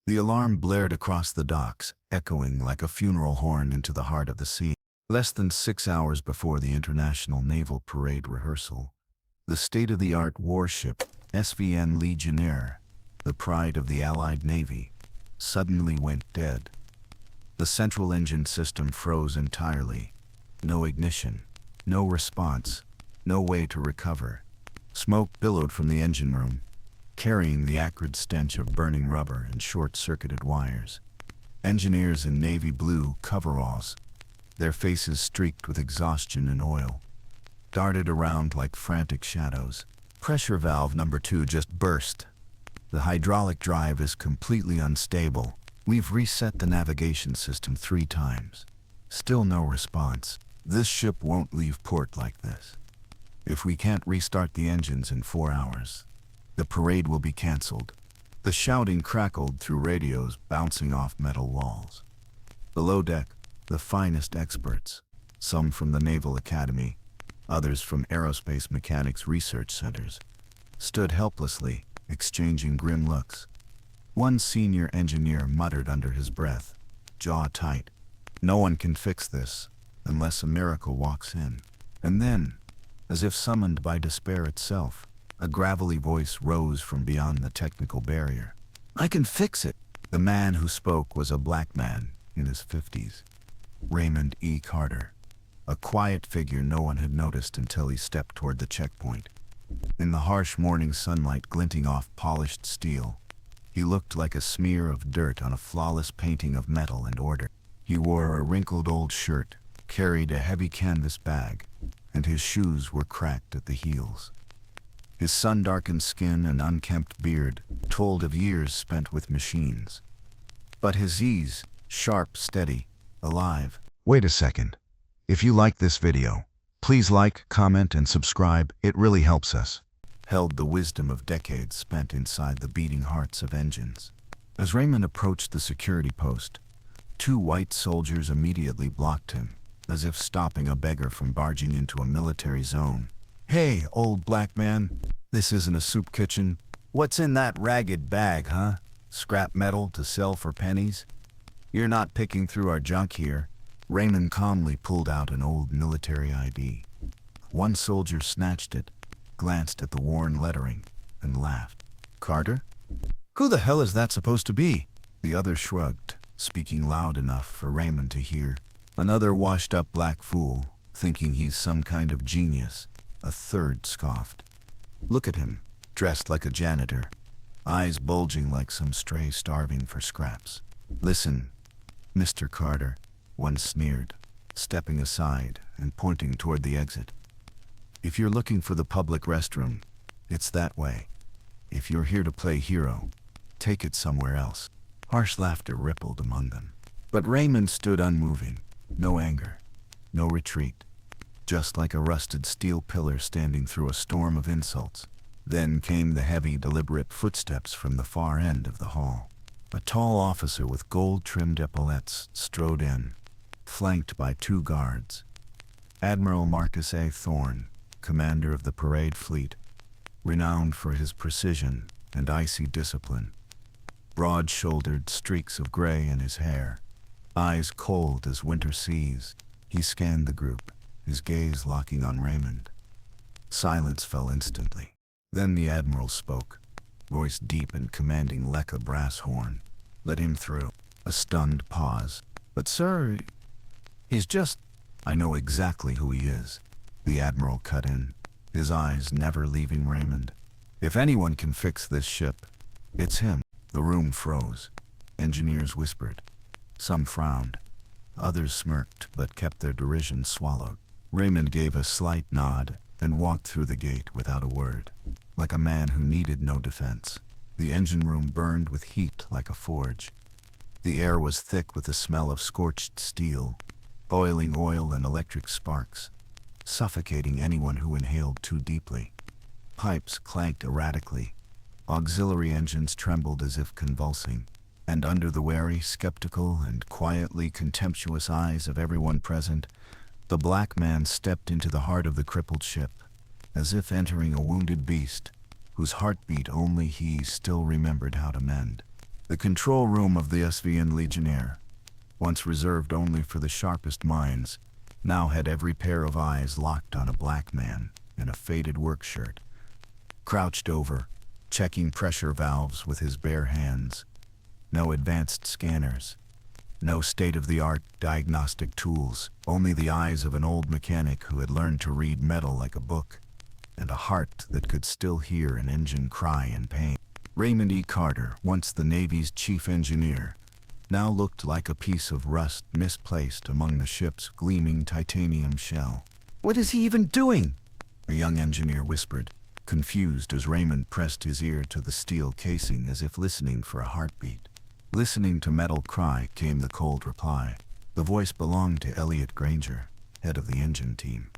The alarm blared across the docks, echoing like a funeral horn into the heart of the sea. Less than 6 hours before the International Naval Parade rehearsal, the state-of-the-art warship SVN Legionnaire, the pride of the Allied Navy, suddenly went dead. The central engine system froze entirely. No ignition, no response, no way to recover. Smoke billowed from the engine room, carrying the acrid stench of burning rubber and short-circuited wires. Engineers in navy blue coveralls, their faces streaked with exhaustion and oil, darted around like frantic shadows. Pressure valve number 2 just burst. The hydraulic drive is completely unstable. We've reset the navigation system 3 times. Still no response. This ship won't leave port like this. If we can't restart the engines in 4 hours, the parade will be canceled. The shouting crackled through radios bouncing off metal walls. Below deck, the finest experts, some from the Naval Academy, others from aerospace mechanics research centers, stood helplessly, exchanging grim looks. One senior engineer muttered under his breath, jaw tight, "No one can fix this unless a miracle walks in." And then, as if summoned by despair itself, a gravelly voice rose from beyond the technical barrier. "I can fix it." The man who spoke was a black man in his 50s, Raymond E. Carter, a quiet figure no one had noticed until he stepped toward the checkpoint. In the harsh morning sunlight glinting off polished steel, he looked like a smear of dirt on a flawless painting of metal and order. He wore a wrinkled old shirt, carried a heavy canvas bag, and his shoes were cracked at the heels. His sun-darkened skin and unkempt beard told of years spent with machines. But his ease, sharp, steady, alive. Wait a second. If you like this video, please like, comment, and subscribe. It really helps us. Held the wisdom of decades spent inside the beating hearts of engines. As Raymond approached the security post, 2 white soldiers immediately blocked him, as if stopping a beggar from barging into a military zone. "Hey, old black man, this isn't a soup kitchen. What's in that ragged bag, huh? Scrap metal to sell for pennies? You're not picking through our junk here." Raymond calmly pulled out an old military ID. One soldier snatched it, glanced at the worn lettering, and laughed. "Carter? Who the hell is that supposed to be?" The other shrugged, speaking loud enough for Raymond to hear. "Another washed-up black fool, thinking he's some kind of genius." A third scoffed. "Look at him, dressed like a janitor, eyes bulging like some stray starving for scraps." "Listen, Mr. Carter," one sneered, stepping aside and pointing toward the exit. "If you're looking for the public restroom, it's that way. If you're here to play hero, take it somewhere else." Harsh laughter rippled among them. But Raymond stood unmoving, no anger, no retreat, just like a rusted steel pillar standing through a storm of insults. Then came the heavy, deliberate footsteps from the far end of the hall. A tall officer with gold-trimmed epaulettes strode in, flanked by 2 guards. Admiral Marcus A. Thorne, commander of the parade fleet, renowned for his precision and icy discipline. Broad-shouldered streaks of gray in his hair, eyes cold as winter seas, he scanned the group, his gaze locking on Raymond. Silence fell instantly. Then the Admiral spoke, voice deep and commanding like a brass horn. "Let him through." A stunned pause. "But sir, he's just—" "I know exactly who he is," the Admiral cut in, his eyes never leaving Raymond. "If anyone can fix this ship, it's him." The room froze. Engineers whispered. Some frowned. Others smirked but kept their derision swallowed. Raymond gave a slight nod and walked through the gate without a word, like a man who needed no defense. The engine room burned with heat like a forge. The air was thick with the smell of scorched steel, boiling oil and electric sparks, suffocating anyone who inhaled too deeply. Pipes clanked erratically. Auxiliary engines trembled as if convulsing, and under the wary, skeptical, and quietly contemptuous eyes of everyone present, the black man stepped into the heart of the crippled ship, as if entering a wounded beast, whose heartbeat only he still remembered how to mend. The control room of the SVN Legionnaire, once reserved only for the sharpest minds, now had every pair of eyes locked on a black man in a faded work shirt, crouched over, checking pressure valves with his bare hands. No advanced scanners, no state-of-the-art diagnostic tools, only the eyes of an old mechanic who had learned to read metal like a book, and a heart that could still hear an engine cry in pain. Raymond E. Carter, once the Navy's chief engineer, now looked like a piece of rust misplaced among the ship's gleaming titanium shell. What is he even doing? A young engineer whispered, confused as Raymond pressed his ear to the steel casing as if listening for a heartbeat. Listening to metal cry came the cold reply. The voice belonged to Elliot Granger, head of the engine team.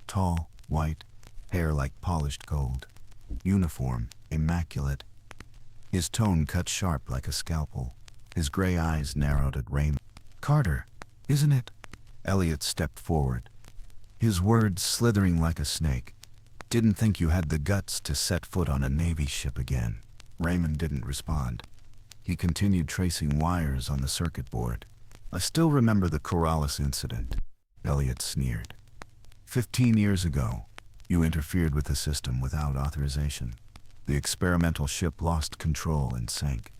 Tall, white, hair like polished gold. Uniform, immaculate. His tone cut sharp like a scalpel. His gray eyes narrowed at Raymond. "Carter, isn't it?" Elliot stepped forward, his words slithering like a snake. "Didn't think you had the guts to set foot on a Navy ship again." Raymond didn't respond. He continued tracing wires on the circuit board. "I still remember the Corrales incident," Elliot sneered. 15 years ago, you interfered with the system without authorization. The experimental ship lost control and sank.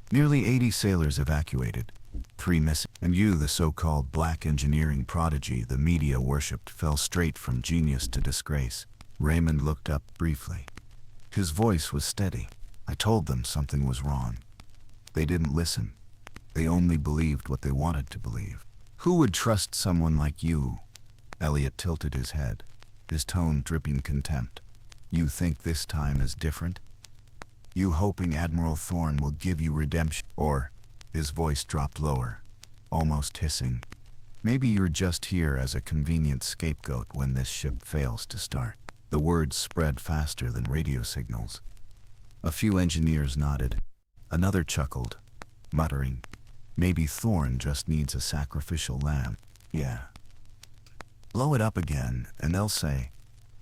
Nearly 80 sailors evacuated, 3 missing, and you, the so-called black engineering prodigy the media worshipped, fell straight from genius to disgrace. Raymond looked up briefly. His voice was steady. "I told them something was wrong. They didn't listen. They only believed what they wanted to believe. Who would trust someone like you?" Elliot tilted his head, his tone dripping contempt. "You think this time is different? You hoping Admiral Thorne will give you redemption? Or," his voice dropped lower, almost hissing, "maybe you're just here as a convenient scapegoat when this ship fails to start." The words spread faster than radio signals. A few engineers nodded. Another chuckled, muttering, "Maybe Thorne just needs a sacrificial lamb." "Yeah. Blow it up again, and they'll say,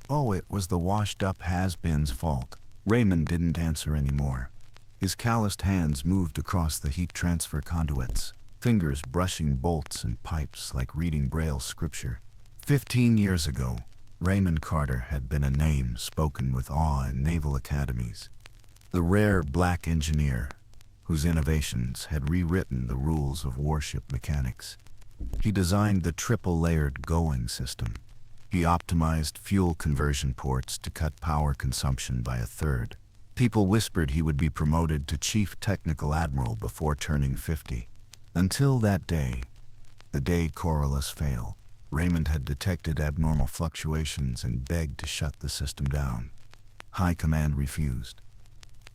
'Oh, it was the washed-up has-been's fault.'" Raymond didn't answer anymore. His calloused hands moved across the heat transfer conduits, fingers brushing bolts and pipes like reading Braille scripture. 15 years ago, Raymond Carter had been a name spoken with awe in naval academies. The rare black engineer, whose innovations had rewritten the rules of warship mechanics. He designed the triple-layered going system. He optimized fuel conversion ports to cut power consumption by a third. People whispered he would be promoted to Chief Technical Admiral before turning 50. Until that day, the day Corrales failed, Raymond had detected abnormal fluctuations and begged to shut the system down. High Command refused.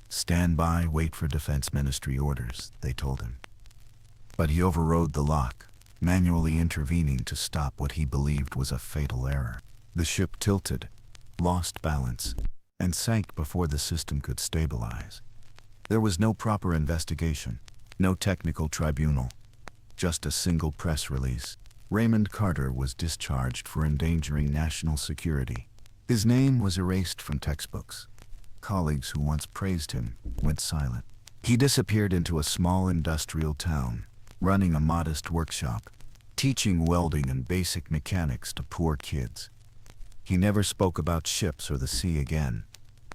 "Stand by, wait for Defense Ministry orders," they told him. But he overrode the lock, manually intervening to stop what he believed was a fatal error. The ship tilted, lost balance, and sank before the system could stabilize. There was no proper investigation, no technical tribunal, just a single press release. Raymond Carter was discharged for endangering national security. His name was erased from textbooks. Colleagues who once praised him went silent. He disappeared into a small industrial town, running a modest workshop, teaching welding and basic mechanics to poor kids. He never spoke about ships or the sea again,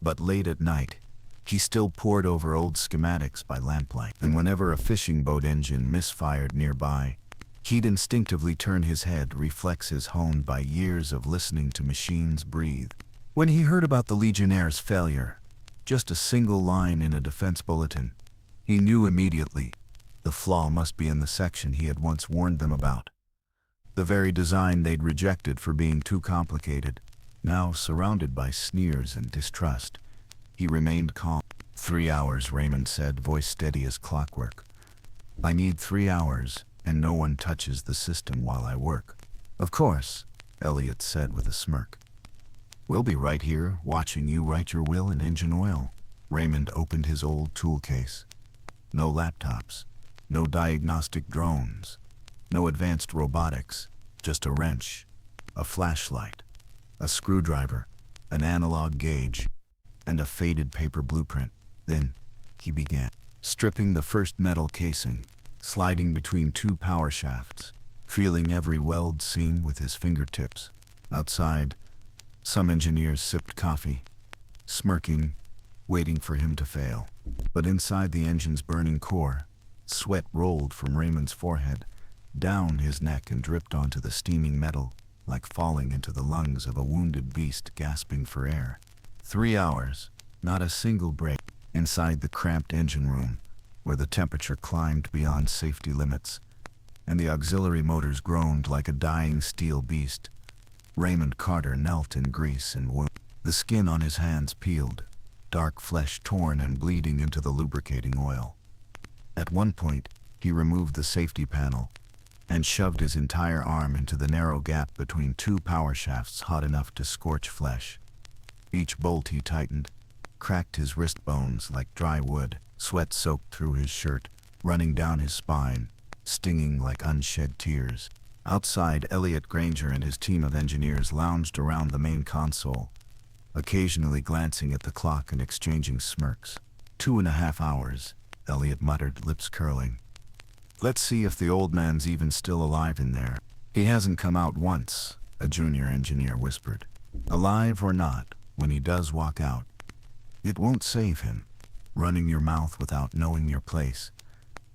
but late at night, he still pored over old schematics by lamplight, and whenever a fishing boat engine misfired nearby, he'd instinctively turn his head, reflexes honed by years of listening to machines breathe. When he heard about the Legionnaire's failure, just a single line in a defense bulletin, he knew immediately the flaw must be in the section he had once warned them about. The very design they'd rejected for being too complicated. Now, surrounded by sneers and distrust, he remained calm. 3 hours, Raymond said, voice steady as clockwork. "I need 3 hours, and no one touches the system while I work." "Of course," Elliot said with a smirk. "We'll be right here, watching you write your will in engine oil." Raymond opened his old tool case. No laptops, no diagnostic drones, no advanced robotics, just a wrench, a flashlight, a screwdriver, an analog gauge, and a faded paper blueprint. Then he began. stripping the first metal casing, sliding between two power shafts, feeling every weld seam with his fingertips. Outside, some engineers sipped coffee, smirking, waiting for him to fail. But inside the engine's burning core, sweat rolled from Raymond's forehead, down his neck and dripped onto the steaming metal, like falling into the lungs of a wounded beast gasping for air. 3 hours, not a single break, inside the cramped engine room, where the temperature climbed beyond safety limits, and the auxiliary motors groaned like a dying steel beast. Raymond Carter knelt in grease and wound. The skin on his hands peeled, dark flesh torn and bleeding into the lubricating oil. At one point, he removed the safety panel and shoved his entire arm into the narrow gap between two power shafts hot enough to scorch flesh. Each bolt he tightened cracked his wrist bones like dry wood. Sweat soaked through his shirt, running down his spine, stinging like unshed tears. Outside, Elliot Granger and his team of engineers lounged around the main console, occasionally glancing at the clock and exchanging smirks. 2.5 hours, Elliot muttered, lips curling. Let's see if the old man's even still alive in there. He hasn't come out once, a junior engineer whispered. Alive or not, when he does walk out, it won't save him. Running your mouth without knowing your place.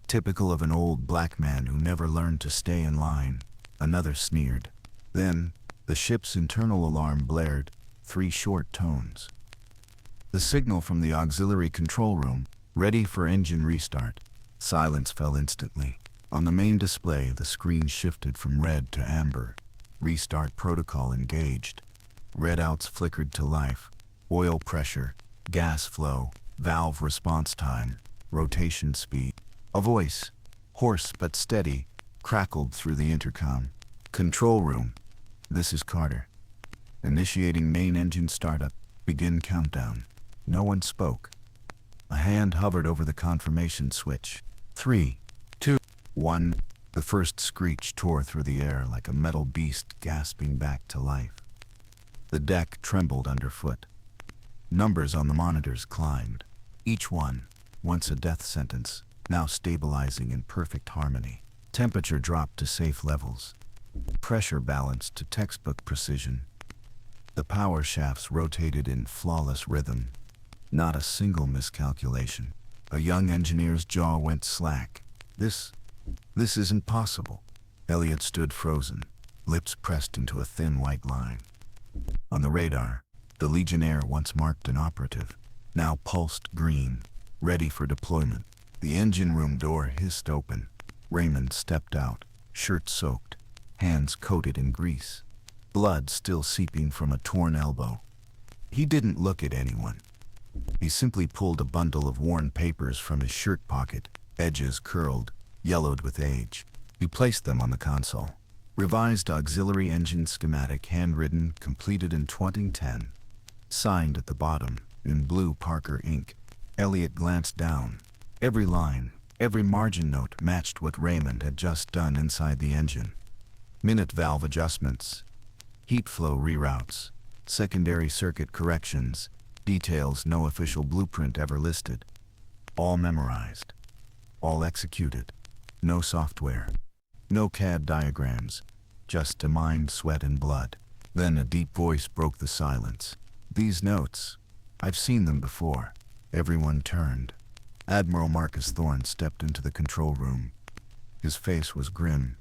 Typical of an old black man who never learned to stay in line, another sneered. Then, the ship's internal alarm blared, 3 short tones. The signal from the auxiliary control room, ready for engine restart. Silence fell instantly. On the main display, the screen shifted from red to amber. Restart protocol engaged. Redouts flickered to life. Oil pressure, gas flow, valve response time, rotation speed. A voice, hoarse but steady, crackled through the intercom. Control room, this is Carter. Initiating main engine startup, begin countdown. No one spoke. A hand hovered over the confirmation switch. 3, 2, 1. The first screech tore through the air like a metal beast gasping back to life. The deck trembled underfoot. Numbers on the monitors climbed. Each one, once a death sentence, now stabilizing in perfect harmony. Temperature dropped to safe levels. Pressure balanced to textbook precision. The power shafts rotated in flawless rhythm. Not a single miscalculation. A young engineer's jaw went slack. This isn't possible. Elliot stood frozen, lips pressed into a thin white line. On the radar, the Legionnaire once marked an operative, now pulsed green, ready for deployment. The engine room door hissed open. Raymond stepped out, shirt soaked, hands coated in grease, blood still seeping from a torn elbow. He didn't look at anyone. He simply pulled a bundle of worn papers from his shirt pocket, edges curled, yellowed with age. He placed them on the console. Revised auxiliary engine schematic, handwritten, completed in 2010. Signed at the bottom, in blue Parker ink. Elliot glanced down. Every line, every margin note matched what Raymond had just done inside the engine. Minute valve adjustments, heat flow reroutes, secondary circuit corrections, details no official blueprint ever listed. All memorized. All executed. No software. No CAD diagrams. Just a mind, sweat, and blood. Then a deep voice broke the silence. These notes, I've seen them before. Everyone turned. Admiral Marcus Thorne stepped into the control room. His face was grim,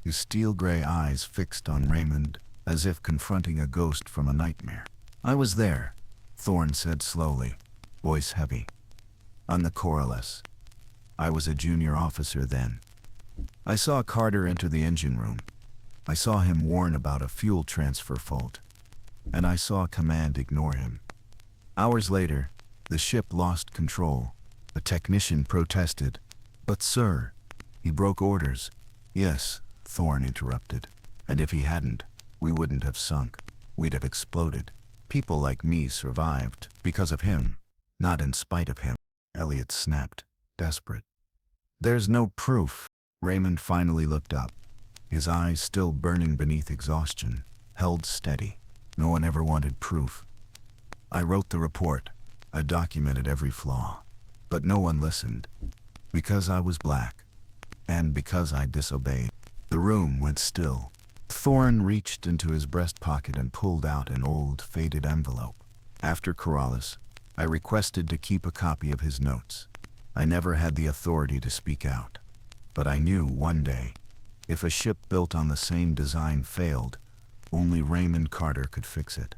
his steel-gray eyes fixed on Raymond, as if confronting a ghost from a nightmare. I was there, Thorne said slowly, voice heavy. On the Corliss. I was a junior officer then. I saw Carter enter the engine room. I saw him warn about a fuel transfer fault. And I saw command ignore him. Hours later, the ship lost control. A technician protested. But sir, he broke orders. Yes, Thorne interrupted. And if he hadn't, we wouldn't have sunk. We'd have exploded. People like me survived because of him, not in spite of him. Elliot snapped, desperate. There's no proof. Raymond finally looked up, his eyes still burning beneath exhaustion, held steady. No one ever wanted proof. I wrote the report. I documented every flaw. But no one listened, because I was black, and because I disobeyed. The room went still. Thorne reached into his breast pocket and pulled out an old, faded envelope. After Corrales, I requested to keep a copy of his notes. I never had the authority to speak out, but I knew one day, if a ship built on the same design failed, only Raymond Carter could fix it.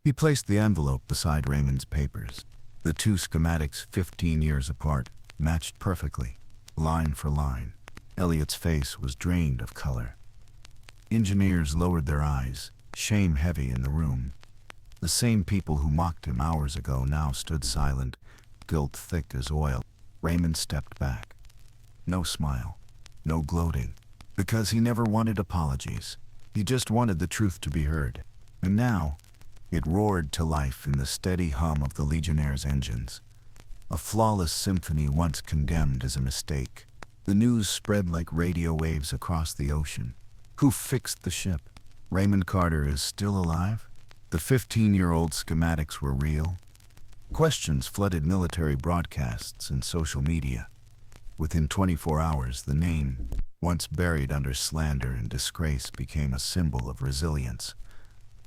He placed the envelope beside Raymond's papers. The two schematics, 15 years apart, matched perfectly, line for line. Elliot's face was drained of color. Engineers lowered their eyes, shame heavy in the room. The same people who mocked him hours ago now stood silent, guilt thick as oil. Raymond stepped back. No smile, no gloating, because he never wanted apologies. He just wanted the truth to be heard. And now, it roared to life in the steady hum of the Legionnaire's engines. A flawless symphony once condemned as a mistake. The news spread like radio waves across the ocean. Who fixed the ship? Raymond Carter is still alive? The 15-year-old schematics were real? Questions flooded military broadcasts and social media. Within 24 hours, the name, once buried under slander and disgrace, became a symbol of resilience.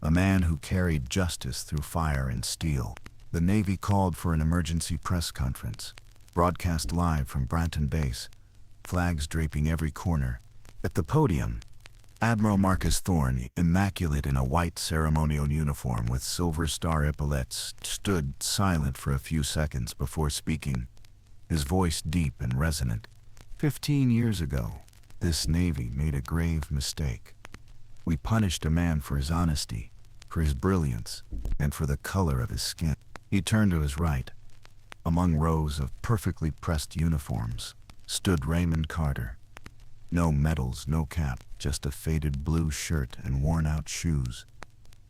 A man who carried justice through fire and steel. The Navy called for an emergency press conference, broadcast live from Branton Base, flags draping every corner. At the podium, Admiral Marcus Thorne, immaculate in a white ceremonial uniform with silver star epaulets, stood silent for a few seconds before speaking, his voice deep and resonant. 15 years ago, this Navy made a grave mistake. We punished a man for his honesty, for his brilliance, and for the color of his skin. He turned to his right. Among rows of perfectly pressed uniforms stood Raymond Carter. No medals, no cap, just a faded blue shirt and worn-out shoes.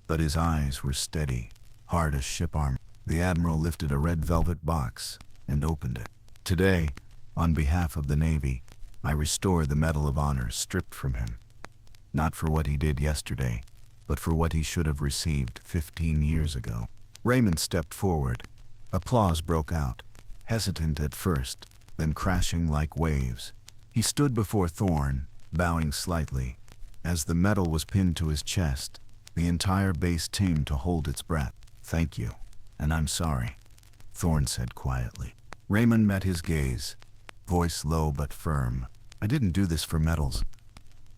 But his eyes were steady, hard as ship armor. The Admiral lifted a red velvet box and opened it. Today, on behalf of the Navy, I restore the Medal of Honor stripped from him. Not for what he did yesterday, but for what he should have received 15 years ago. Raymond stepped forward. Applause broke out, hesitant at first, then crashing like waves. He stood before Thorne, bowing slightly. As the medal was pinned to his chest, the entire base seemed to hold its breath. "Thank you, and I'm sorry," Thorne said quietly. Raymond met his gaze, voice low but firm. "I didn't do this for medals.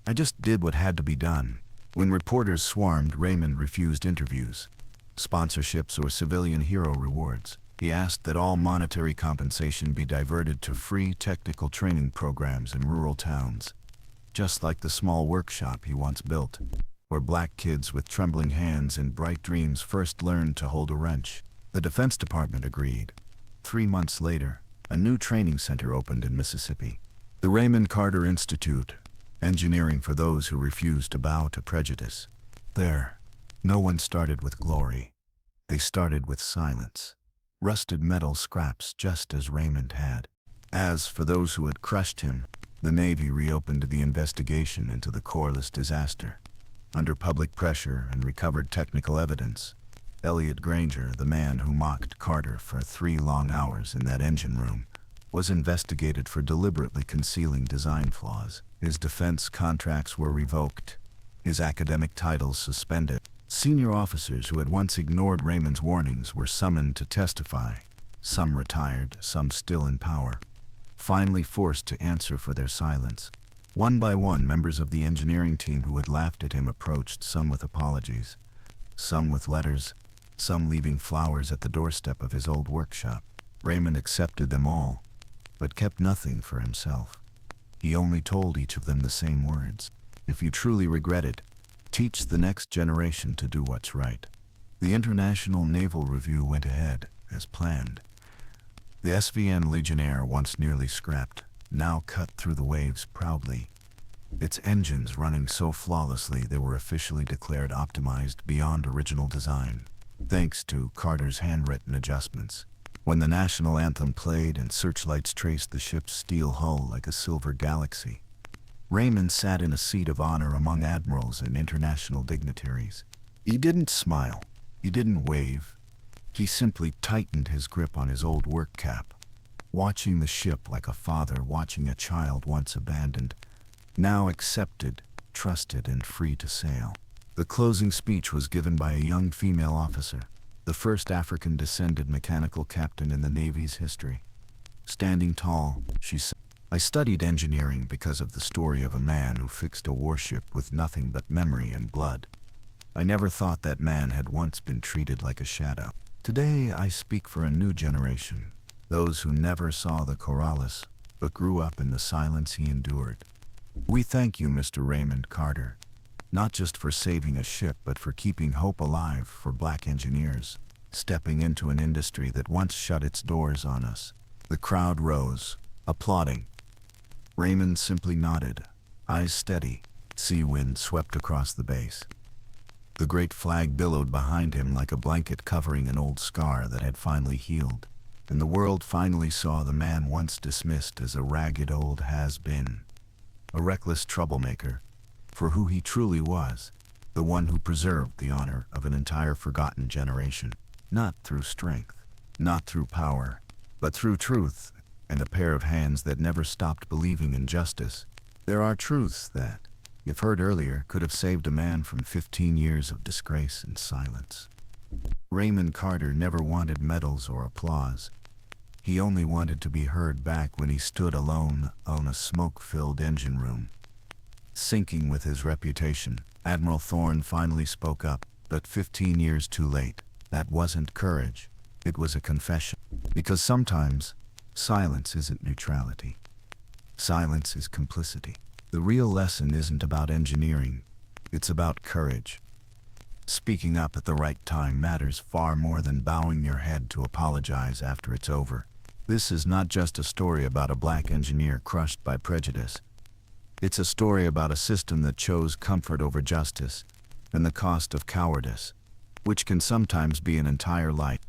I just did what had to be done." When reporters swarmed, Raymond refused interviews, sponsorships, or civilian hero rewards. He asked that all monetary compensation be diverted to free technical training programs in rural towns, just like the small workshop he once built, where black kids with trembling hands and bright dreams first learned to hold a wrench. The Defense Department agreed. 3 months later, a new training center opened in Mississippi. The Raymond Carter Institute, engineering for those who refuse to bow to prejudice. There, no one started with glory. They started with silence. Rusted metal scraps, just as Raymond had. As for those who had crushed him, the Navy reopened the investigation into the Corliss disaster. Under public pressure and recovered technical evidence, Elliot Granger, the man who mocked Carter for 3 long hours in that engine room, was investigated for deliberately concealing design flaws. His defense contracts were revoked, his academic titles suspended. Senior officers who had once ignored Raymond's warnings were summoned to testify, some retired, some still in power, finally forced to answer for their silence. One by one, members of the engineering team who had laughed at him approached, some with apologies, some with letters, some leaving flowers at the doorstep of his old workshop. Raymond accepted them all, but kept nothing for himself. He only told each of them the same words: "If you truly regret it, teach the next generation to do what's right." The International Naval Review went ahead, as planned. The SVN Legionnaire, once nearly scrapped, now cut through the waves proudly. Its engines running so flawlessly they were officially declared optimized beyond original design, thanks to Carter's handwritten adjustments. When the national anthem played and searchlights traced the ship's steel hull like a silver galaxy, Raymond sat in a seat of honor among admirals and international dignitaries. He didn't smile. He didn't wave. He simply tightened his grip on his old work cap. watching the ship like a father watching a child once abandoned, now accepted, trusted, and free to sail. The closing speech was given by a young female officer, the first African-descended mechanical captain in the Navy's history. Standing tall, she said, "I studied engineering because of the story of a man who fixed a warship with nothing but memory and blood. I never thought that man had once been treated like a shadow. Today I speak for a new generation, those who never saw the Corrales, but grew up in the silence he endured. We thank you, Mr. Raymond Carter, not just for saving a ship, but for keeping hope alive for black engineers, stepping into an industry that once shut its doors on us." The crowd rose, applauding. Raymond simply nodded, eyes steady. Sea wind swept across the base. The great flag billowed behind him like a blanket covering an old scar that had finally healed, and the world finally saw the man once dismissed as a ragged old has-been, a reckless troublemaker, for who he truly was, the one who preserved the honor of an entire forgotten generation, not through strength, not through power, but through truth and a pair of hands that never stopped believing in justice. There are truths that, if heard earlier, could have saved a man from 15 years of disgrace and silence. Raymond Carter never wanted medals or applause. He only wanted to be heard back when he stood alone on a smoke-filled engine room. Sinking with his reputation, Admiral Thorne finally spoke up, but 15 years too late. That wasn't courage. It was a confession. Because sometimes, silence isn't neutrality. Silence is complicity. The real lesson isn't about engineering. It's about courage. Speaking up at the right time matters far more than bowing your head to apologize after it's over. This is not just a story about a black engineer crushed by prejudice. It's a story about a system that chose comfort over justice and the cost of cowardice, which can sometimes be an entire life.